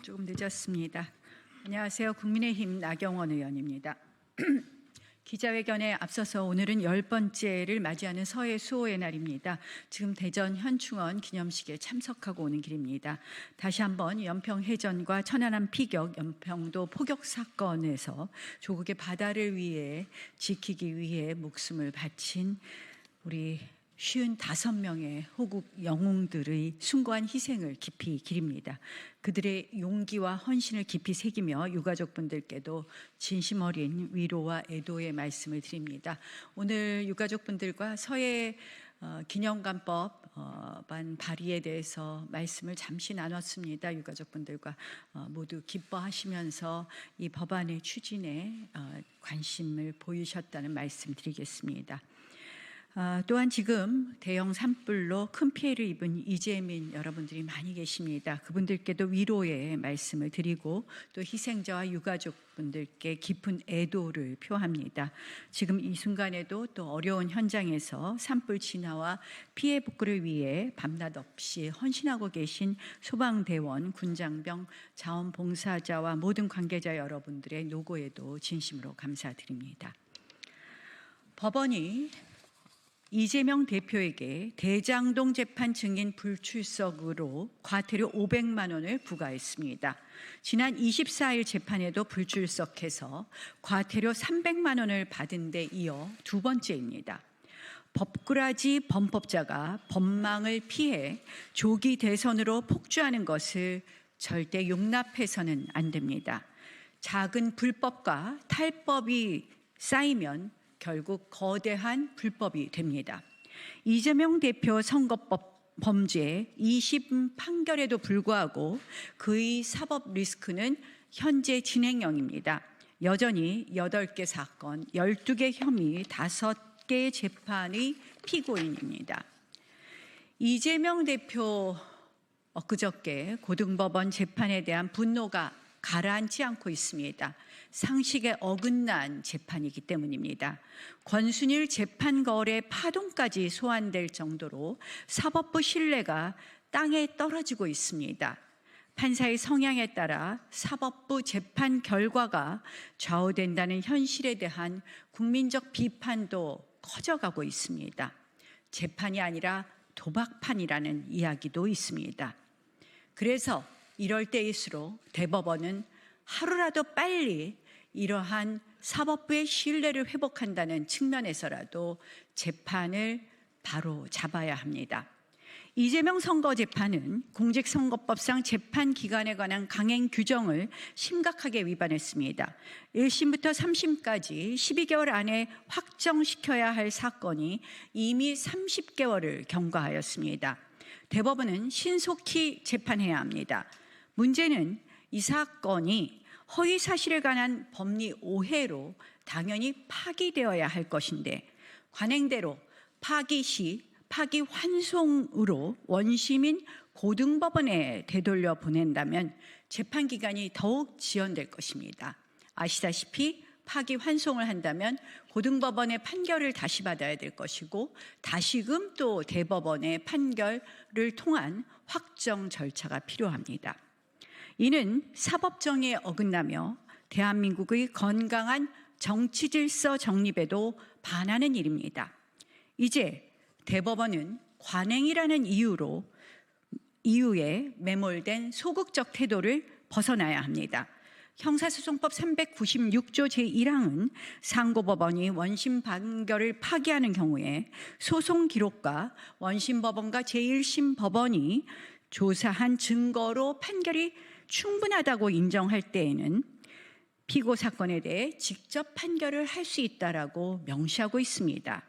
조금 늦었습니다. 안녕하세요. 국민의힘 나경원 의원입니다. 기자회견에 앞서서 오늘은 10번째를 맞이하는 서해 수호의 날입니다. 지금 대전 현충원 기념식에 참석하고 오는 길입니다. 다시 한번 연평해전과 천안함 피격, 연평도 포격 사건에서 조국의 바다를 위해 지키기 위해 목숨을 바친 우리 55명의 호국 영웅들의 숭고한 희생을 깊이 기립니다. 그들의 용기와 헌신을 깊이 새기며 유가족분들께도 진심 어린 위로와 애도의 말씀을 드립니다. 오늘 유가족분들과 서해 기념관법안 발의에 대해서 말씀을 잠시 나눴습니다. 유가족분들과 모두 기뻐하시면서 이 법안의 추진에 관심을 보이셨다는 말씀 드리겠습니다. 또한 지금 대형 산불로 큰 피해를 입은 이재민 여러분들이 많이 계십니다. 그분들께도 위로의 말씀을 드리고 또 희생자와 유가족분들께 깊은 애도를 표합니다. 지금 이 순간에도 또 어려운 현장에서 산불 진화와 피해 복구를 위해 밤낮 없이 헌신하고 계신 소방대원, 군장병, 자원봉사자와 모든 관계자 여러분들의 노고에도 진심으로 감사드립니다. 법원이 이재명 대표에게 대장동 재판 증인 불출석으로 과태료 500만 원을 부과했습니다. 지난 24일 재판에도 불출석해서 과태료 300만 원을 받은 데 이어 두 번째입니다. 법꾸라지 범법자가 법망을 피해 조기 대선으로 폭주하는 것을 절대 용납해서는 안 됩니다. 작은 불법과 탈법이 쌓이면 결국 거대한 불법이 됩니다. 이재명 대표 선거법 범죄 2심 판결에도 불구하고 그의 사법 리스크는 현재 진행형입니다. 여전히 8개 사건, 12개 혐의, 5개의 재판의 피고인입니다. 이재명 대표 엊그저께 고등법원 재판에 대한 분노가 가라앉지 않고 있습니다. 상식에 어긋난 재판이기 때문입니다. 권순일 재판거래 파동까지 소환될 정도로 사법부 신뢰가 땅에 떨어지고 있습니다. 판사의 성향에 따라 사법부 재판 결과가 좌우된다는 현실에 대한 국민적 비판도 커져가고 있습니다. 재판이 아니라 도박판이라는 이야기도 있습니다. 그래서 이럴 때일수록 대법원은 하루라도 빨리 이러한 사법부의 신뢰를 회복한다는 측면에서라도 재판을 바로 잡아야 합니다. 이재명 선거재판은 공직선거법상 재판 기간에 관한 강행 규정을 심각하게 위반했습니다. 1심부터 3심까지 12개월 안에 확정시켜야 할 사건이 이미 30개월을 경과하였습니다. 대법원은 신속히 재판해야 합니다. 문제는 이 사건이 허위 사실에 관한 법리 오해로 당연히 파기되어야 할 것인데 관행대로 파기 시 파기 환송으로 원심인 고등법원에 되돌려 보낸다면 재판 기간이 더욱 지연될 것입니다. 아시다시피 파기 환송을 한다면 고등법원의 판결을 다시 받아야 될 것이고 다시금 또 대법원의 판결을 통한 확정 절차가 필요합니다. 이는 사법정의에 어긋나며 대한민국의 건강한 정치 질서 정립에도 반하는 일입니다. 이제 대법원은 관행이라는 이유에 매몰된 소극적 태도를 벗어나야 합니다. 형사소송법 396조 제1항은 상고법원이 원심 판결을 파기하는 경우에 소송 기록과 원심법원과 제1심 법원이 조사한 증거로 판결이 충분하다고 인정할 때에는 피고 사건에 대해 직접 판결을 할 수 있다라고 명시하고 있습니다.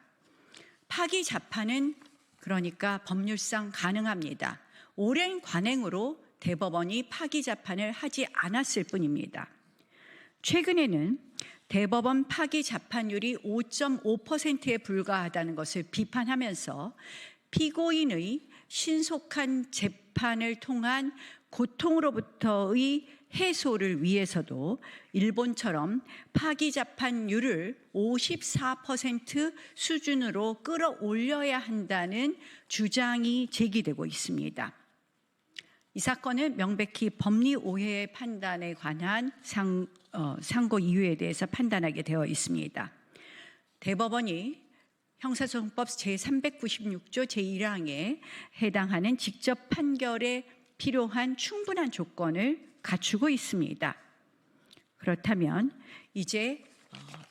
파기 자판은 그러니까 법률상 가능합니다. 오랜 관행으로 대법원이 파기 자판을 하지 않았을 뿐입니다. 최근에는 대법원 파기 자판율이 5.5%에 불과하다는 것을 비판하면서 피고인의 신속한 재판을 통한 고통으로부터의 해소를 위해서도 일본처럼 파기 자판율을 54% 수준으로 끌어올려야 한다는 주장이 제기되고 있습니다. 이 사건은 명백히 법리 오해의 판단에 관한 상고 이유에 대해서 판단하게 되어 있습니다. 대법원이 형사소송법 제396조 제1항에 해당하는 직접 판결에 필요한 충분한 조건을 갖추고 있습니다. 그렇다면 이제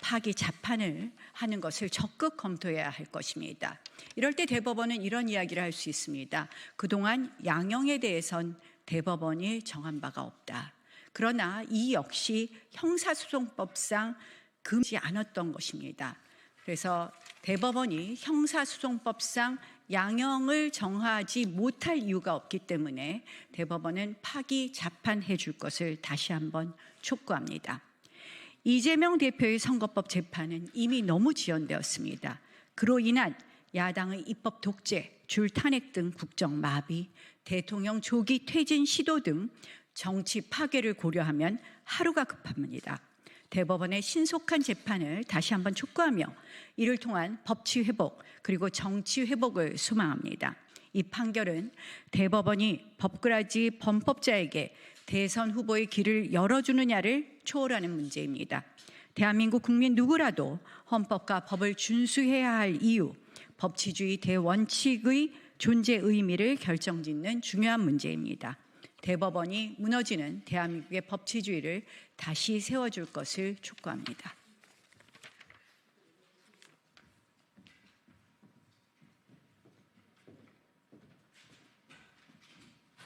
파기 자판을 하는 것을 적극 검토해야 할 것입니다. 이럴 때 대법원은 이런 이야기를 할 수 있습니다. 그동안 양형에 대해선 대법원이 정한 바가 없다. 그러나 이 역시 형사소송법상 금지 않았던 것입니다. 그래서 대법원이 형사소송법상 양형을 정하지 못할 이유가 없기 때문에 대법원은 파기 자판해 줄 것을 다시 한번 촉구합니다. 이재명 대표의 선거법 재판은 이미 너무 지연되었습니다. 그로 인한 야당의 입법 독재, 줄 탄핵 등 국정 마비, 대통령 조기 퇴진 시도 등 정치 파괴를 고려하면 하루가 급합니다. 대법원의 신속한 재판을 다시 한번 촉구하며 이를 통한 법치 회복 그리고 정치 회복을 소망합니다. 이 판결은 대법원이 법꾸라지 범법자에게 대선 후보의 길을 열어주느냐를 초월하는 문제입니다. 대한민국 국민 누구라도 헌법과 법을 준수해야 할 이유, 법치주의 대원칙의 존재 의미를 결정짓는 중요한 문제입니다. 대법원이 무너지는 대한민국의 법치주의를 다시 세워줄 것을 촉구합니다.